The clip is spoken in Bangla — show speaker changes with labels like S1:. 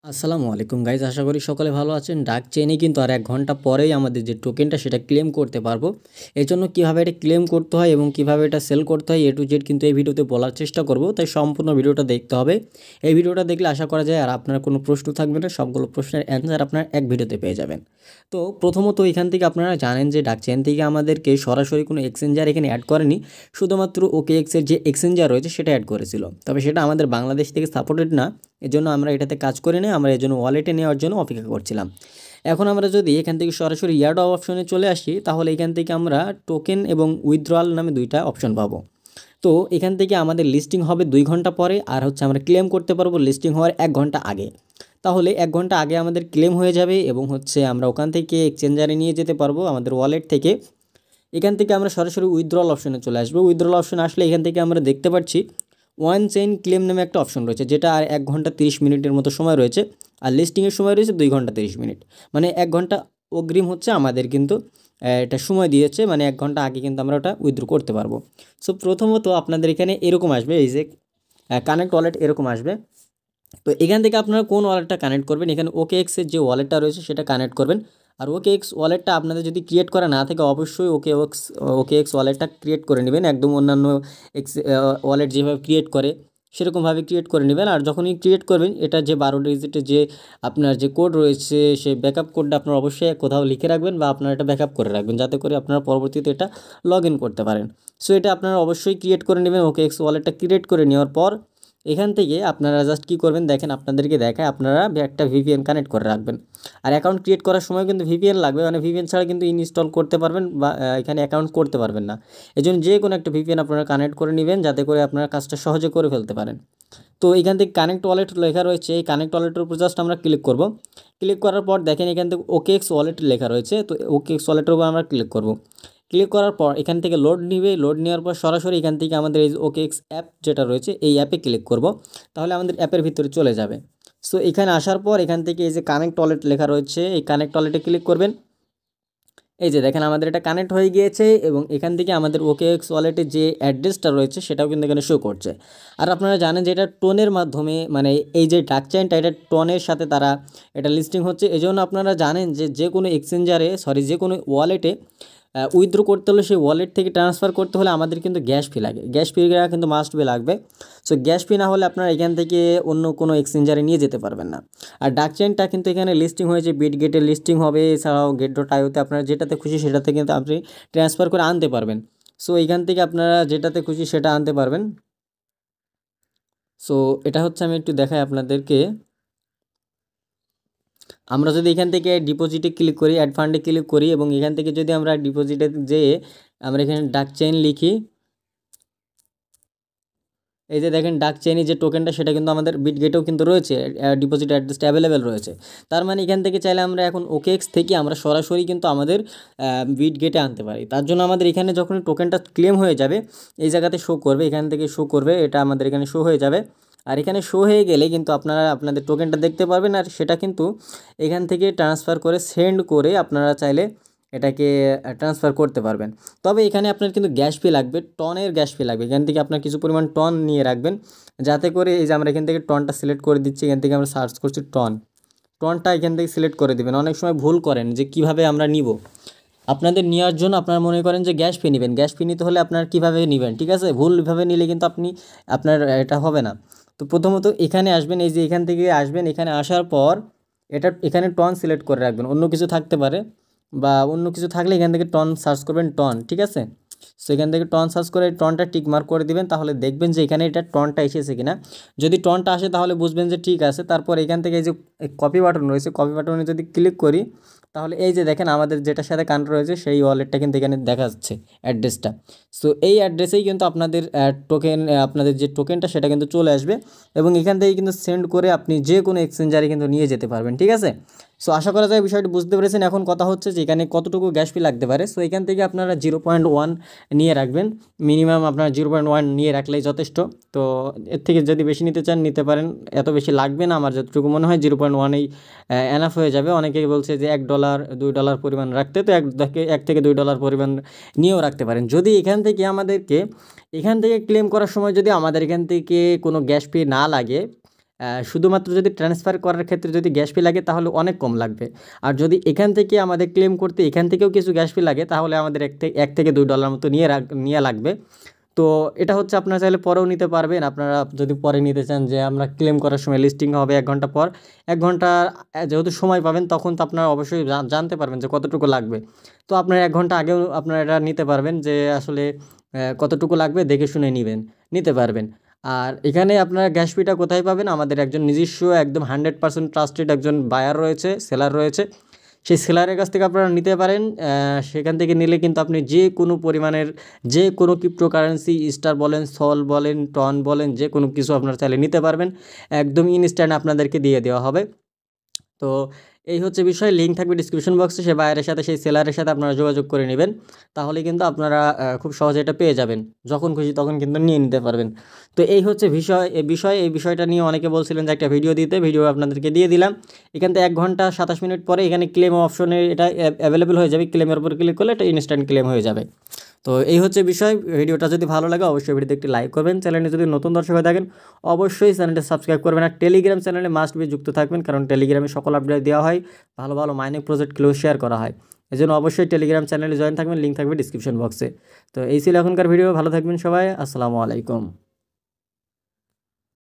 S1: আসসালামু আলাইকুম গাইজ, আশা করি সকলে ভালো আছেন। ডাক চেইনে কিন্তু আর 1 ঘন্টা পরেই আমাদের যে টোকেনটা সেটা ক্লেম করতে পারবো। এজন্য কীভাবে এটা ক্লেম করতে হয় এবং কীভাবে এটা সেল করতে হয় A to Z কিন্তু এই ভিডিওতে বলার চেষ্টা করব, তাই সম্পূর্ণ ভিডিওটা দেখতে হবে। এই ভিডিওটা দেখলে আশা করা যায় আর আপনার কোনো প্রশ্ন থাকবে না, সবগুলো প্রশ্নের অ্যান্সার আপনার এক ভিডিওতে পেয়ে যাবেন। তো প্রথমত এখান থেকে আপনারা জানেন যে ডাক চেইন থেকে আমাদেরকে সরাসরি কোনো এক্সচেঞ্জার এখানে অ্যাড করেনি, শুধুমাত্র OKX-এর যে এক্সচেঞ্জার রয়েছে সেটা অ্যাড করেছিল। তবে সেটা আমাদের বাংলাদেশ থেকে সাপোর্টেড না, এজন্য আমরা এটাতে কাজ করি না, আমরা এজন্য ওয়ালেটে নেওয়ার জন্য অপেক্ষা করছিলাম। এখন আমরা যদি এখান থেকে সরাসরি ইয়ারড্রপ অপশনে চলে আসি, তাহলে এখান থেকে আমরা টোকেন এবং উইথড্রয়াল নামে দুইটা অপশন পাবো। তো এখান থেকে আমাদের লিস্টিং হবে 2 ঘন্টা পরে, আর হচ্ছে আমরা ক্লেম করতে পারবো লিস্টিং হওয়ার 1 ঘন্টা আগে। তাহলে 1 ঘন্টা আগে আমাদের ক্লেম হয়ে যাবে এবং হচ্ছে আমরা ওখান থেকে এক্সচেঞ্জারে নিয়ে যেতে পারবো আমাদের ওয়ালেট থেকে। এখান থেকে আমরা সরাসরি উইথড্রয়াল অপশনে চলে আসবো। উইথড্রয়াল অপশন আসলে এখান থেকে আমরা দেখতে পাচ্ছি ওয়ান চেইন ক্লেম নামে একটা অপশন রয়েছে, যেটা আর 1 ঘন্টা 30 মিনিটের মতো সময় রয়েছে, আর লিস্টিংয়ের সময় রয়েছে 2 ঘন্টা 30 মিনিট। মানে 1 ঘন্টা অগ্রিম হচ্ছে আমাদের কিন্তু এটা সময় দিয়েছে, মানে 1 ঘন্টা আগে কিন্তু আমরা ওটা উইথড্র করতে পারবো। সো প্রথমত আপনাদের এখানে এরকম আসবে, এই যে কানেক্ট ওয়ালেট এরকম আসবে। তো এখান থেকে আপনারা কোন ওয়ালেটটা কানেক্ট করবেন, এখানে OKX-এর যে ওয়ালেটটা রয়েছে সেটা কানেক্ট করবেন। আর OKX ওয়ালেটটা আপনাদের যদি ক্রিয়েট করা না থাকে, অবশ্যই OKX ওয়ালেটটা ক্রিয়েট করে নেবেন, একদম অন্যান্য ওয়ালেট যেভাবে ক্রিয়েট করে সেরকমভাবে ক্রিয়েট করে নেবেন। আর যখনই ক্রিয়েট করবেন, এটা যে 12 ডিজিটের যে আপনার যে কোড রয়েছে, সেই ব্যাকআপ কোডটা আপনারা অবশ্যই কোথাও লিখে রাখবেন বা আপনারা এটা ব্যাকআপ করে রাখবেন, যাতে করে আপনারা পরবর্তীতে এটা লগ ইন করতে পারেন। সো এটা আপনারা অবশ্যই ক্রিয়েট করে নেবেন। OKX ওয়ালেটটা ক্রিয়েট করে নেওয়ার পর এখান থেকে আপনারা জাস্ট কী করবেন দেখেন, আপনাদেরকে দেখায়, আপনারা একটা VPN কানেক্ট করে রাখবেন। আর অ্যাকাউন্ট ক্রিয়েট করার সময় কিন্তু VPN লাগবে, মানে VPN ছাড়া কিন্তু ইনস্টল করতে পারবেন বা এখানে অ্যাকাউন্ট করতে পারবেন না। এই জন্য যে কোনো একটা VPN আপনারা কানেক্ট করে নেবেন, যাতে করে আপনারা কাজটা সহজে করে ফেলতে পারেন। তো এখান থেকে কানেক্ট ওয়ালেট লেখা রয়েছে, এই কানেক্ট ওয়ালেটের উপর জাস্ট আমরা ক্লিক করব। ক্লিক করার পর দেখেন এখান থেকে OKX ওয়ালেট লেখা রয়েছে, তো OKX ওয়ালেটের উপর আমরা ক্লিক করব। ক্লিক করার পর এখান থেকে লোড নিবে, লোড নেওয়ার পর সরাসরি এখান থেকে আমাদের এই OKX অ্যাপ যেটা রয়েছে এই অ্যাপে ক্লিক করব, তাহলে আমাদের অ্যাপের ভিতরে চলে যাবে। সো এখানে আসার পর এখান থেকে এই যে কানেক্ট ওয়ালেট লেখা রয়েছে, এই কানেক্ট ওয়ালেটে ক্লিক করবেন। এই যে দেখেন আমাদের এটা কানেক্ট হয়ে গিয়েছে এবং এখান থেকে আমাদের OKX ওয়ালেটের যে অ্যাড্রেসটা রয়েছে সেটাও কিন্তু এখানে শো করছে। আর আপনারা জানেন যে এটা টোনের মাধ্যমে, মানে এই যে ডাক চেইনটা এটা টোনের সাথে তারা এটা লিস্টিং হচ্ছে। এজন্য আপনারা জানেন যে যে কোনো এক্সচেঞ্জারে যে কোনো ওয়ালেটে উইথড্র করতে হলে সেই ওয়ালেট থেকে ট্রান্সফার করতে হলে আমাদের কিন্তু গ্যাস ফি লাগে, গ্যাস ফিটা কিন্তু মাস্ট বি লাগবে। সো গ্যাস ফি না হলে আপনারা এখান থেকে অন্য কোনো এক্সচেঞ্জারে নিয়ে যেতে পারবেন না। আর ডাক চেইনটা কিন্তু এখানে লিস্টিং হয়েছে, বিটগেটে লিস্টিং হবে, এছাড়াও Get.io-তে আপনারা যেটাতে খুশি সেটাতে কিন্তু আপনি ট্রান্সফার করে আনতে পারবেন। সো এখান থেকে আপনারা যেটাতে খুশি সেটা আনতে পারবেন। সো এটা হচ্ছে, আমি একটু দেখাই আপনাদেরকে। আমরা যদি এখান থেকে ডিপোজিটে ক্লিক করি, অ্যাড ফান্ডে ক্লিক করি এবং এখান থেকে যদি আমরা ডিপোজিটে যেয়ে আমরা এখানে ডাক চেইন লিখি, এই যে দেখেন ডাক চেইনে যে টোকেনটা সেটা কিন্তু আমাদের বিটগেটেও কিন্তু রয়েছে, ডিপোজিট অ্যাড্রেসটা অ্যাভেলেবেল রয়েছে। তার মানে এখান থেকে চাইলে আমরা এখন OKX থেকে আমরা সরাসরি কিন্তু আমাদের বিটগেটে আনতে পারি। তার জন্য আমাদের এখানে যখন টোকেনটা ক্লেম হয়ে যাবে এই জায়গাতে শো করবে, এখান থেকে শো করবে, এটা আমাদের এখানে শো হয়ে যাবে। আর এখানে শো হয়ে গেলে কিন্তু আপনারা আপনাদের টোকেনটা দেখতে পারবেন, আর সেটা কিন্তু এখান থেকে ট্রান্সফার করে সেন্ড করে আপনারা চাইলে এটাকে ট্রান্সফার করতে পারবেন। তবে এখানে আপনার কিন্তু গ্যাস ফি লাগবে, টনের গ্যাস ফি লাগবে। এখান থেকে আপনার কিছু পরিমাণ টন নিয়ে রাখবেন, যাতে করে এই যে আমরা এখান থেকে টনটা সিলেক্ট করে দিচ্ছি, এখান থেকে আমরা সার্চ করছি টনটা এখান থেকে সিলেক্ট করে দেবেন। অনেক সময় ভুল করেন যে কিভাবে আমরা নিব, আপনাদের নেওয়ার জন্য আপনারা মনে করেন যে গ্যাস ফি নেবেন, গ্যাস ফি নিতে হলে আপনার কীভাবে নেবেন, ঠিক আছে? ভুলভাবে নিলে কিন্তু আপনার এটা হবে না। তো প্রথমত এখানে আসবেন, এই যে এখান থেকে আসবেন, এখানে আসার পর এখানে টন সিলেক্ট করে রাখবেন, অন্য কিছু থাকতে পারে বা অন্য কিছু থাকলে এখান থেকে টন সার্চ করবেন, টন, ঠিক আছে? সো এখান থেকে টন সার্চ করে টনটা টিক মার্ক করে দিবেন, তাহলে দেখবেন যে এখানে এটা টনটা এসেছে কিনা। যদি টনটা আসে তাহলে বুঝবেন যে ঠিক আছে। তারপর এখান থেকে এই যে কপি বাটন রয়েছে, কপি বাটনে যদি ক্লিক করি, তাহলে এই যে দেখেন আমাদের যেটার সাথে কানেক্ট রয়েছে সেই ওয়ালেটটা কিন্তু এখানে দেখা যাচ্ছে অ্যাড্রেসটা। সো এই অ্যাড্রেসেই কিন্তু আপনাদের আপনাদের যে টোকেনটা সেটা কিন্তু চলে আসবে এবং এখান থেকে কিন্তু সেন্ড করে আপনি যে কোনো এক্সচেঞ্জারে কিন্তু নিয়ে যেতে পারবেন, ঠিক আছে? সো আশা করা যায় বিষয়টি বুঝতে পেরেছেন। এখন কথা হচ্ছে যে এখানে কতটুকু গ্যাস ফি লাগতে পারে। সো এখান থেকে আপনারা 0.1 নিয়ে রাখবেন, মিনিমাম আপনারা 0.1 নিয়ে রাখলেই যথেষ্ট। তো এর থেকে যদি বেশি নিতে চান নিতে পারেন, এত বেশি লাগবে না, আমার যতটুকু মনে হয় 0.1-এই এনাফ হয়ে যাবে। অনেকেই বলছে যে $1 $2 পরিমাণ রাখতে, তো এক থেকে $2 পরিমাণ নিয়েও রাখতে পারেন। যদি এখান থেকে আমাদেরকে ক্লেম করার সময় যদি আমাদের এখান থেকে কোনো গ্যাস ফি না লাগে, শুধুমাত্র যদি ট্রান্সফার করার ক্ষেত্রে যদি গ্যাস ফি লাগে তাহলে অনেক কম লাগবে। আর যদি এখান থেকে আমাদের ক্লেম করতে এখান থেকেও কিছু গ্যাস ফি লাগে তাহলে আমাদের $1 থেকে $2 মতো নিয়ে লাগবে। তো এটা হচ্ছে আপনারা চাইলে পরেও নিতে পারবেন। আপনারা যদি পরে নিতে চান যে আমরা ক্লেম করার সময় লিস্টিং হবে 1 ঘন্টা পর, 1 ঘন্টা যেহেতু সময় পাবেন তখন তো আপনারা অবশ্যই জানতে পারবেন যে কতটুকু লাগবে। তো আপনারা 1 ঘন্টা আগেও আপনারা এটা নিতে পারবেন যে আসলে কতটুকু লাগবে দেখে শুনে নিতে পারবেন। আর এখানে আপনারা গ্যাস ফিটা কোথায় পাবেন? আমাদের একজন নিজস্ব একদম 100% ট্রাস্টেড একজন বায়ার রয়েছে, সেলার রয়েছে। সেই সেলারের কাছ থেকে আপনারা নিতে পারেন। সেখান থেকে নিলে কিন্তু আপনি যে কোনো পরিমাণের যে কোনো ক্রিপ্টোকারেন্সি স্টার বলেন, সল বলেন, টন বলেন, যে কোনো কিছু আপনারা চাইলে নিতে পারবেন। একদম ইনস্ট্যান্ট আপনাদেরকে দিয়ে দেওয়া হবে। তো এই হচ্ছে বিষয়। লিঙ্ক থাকবে ডিসক্রিপশন বক্সে। সেই বায়ারের সাথে সেই সেলারের সাথে আপনারা যোগাযোগ করে নেবেন। তাহলে কিন্তু আপনারা খুব সহজে এটা পেয়ে যাবেন। যখন খুশি তখন কিন্তু নিয়ে নিতে পারবেন। তো এই হচ্ছে এই বিষয়টা নিয়ে অনেকে বলছিলেন যে একটা ভিডিও দিতে, ভিডিও আপনাদেরকে দিয়ে দিলাম। এখান থেকে 1 ঘন্টা 27 মিনিট পরে এখানে ক্লেম অপশনে এটা অ্যাভেলেবল হয়ে যাবে। ক্লেমের উপর ক্লিক করলে এটা ইনস্ট্যান্ট ক্লেম হয়ে যাবে। তো এই হচ্ছে বিষয়। ভিডিওটা যদি ভালো লাগে অবশ্যই ভিডিওতে একটি লাইক করবেন। চ্যানেলে যদি নতুন দর্শক হয়ে থাকেন অবশ্যই চ্যানেলটা সাবস্ক্রাইব করবেন। আর টেলিগ্রাম চ্যানেলে মাস্ট বি যুক্ত থাকবেন, কারণ টেলিগ্রামে সকল আপডেট দেওয়া হয়, ভালো ভালো মাইনিং প্রজেক্টগুলো শেয়ার করা হয়। এজন্য অবশ্যই টেলিগ্রাম চ্যানেলে জয়েন থাকবেন, লিঙ্ক থাকবে ডিসক্রিপশন বক্সে। তো এই ছিল এখনকার ভিডিও। ভালো থাকবেন সবাই। আসসালামু আলাইকুম।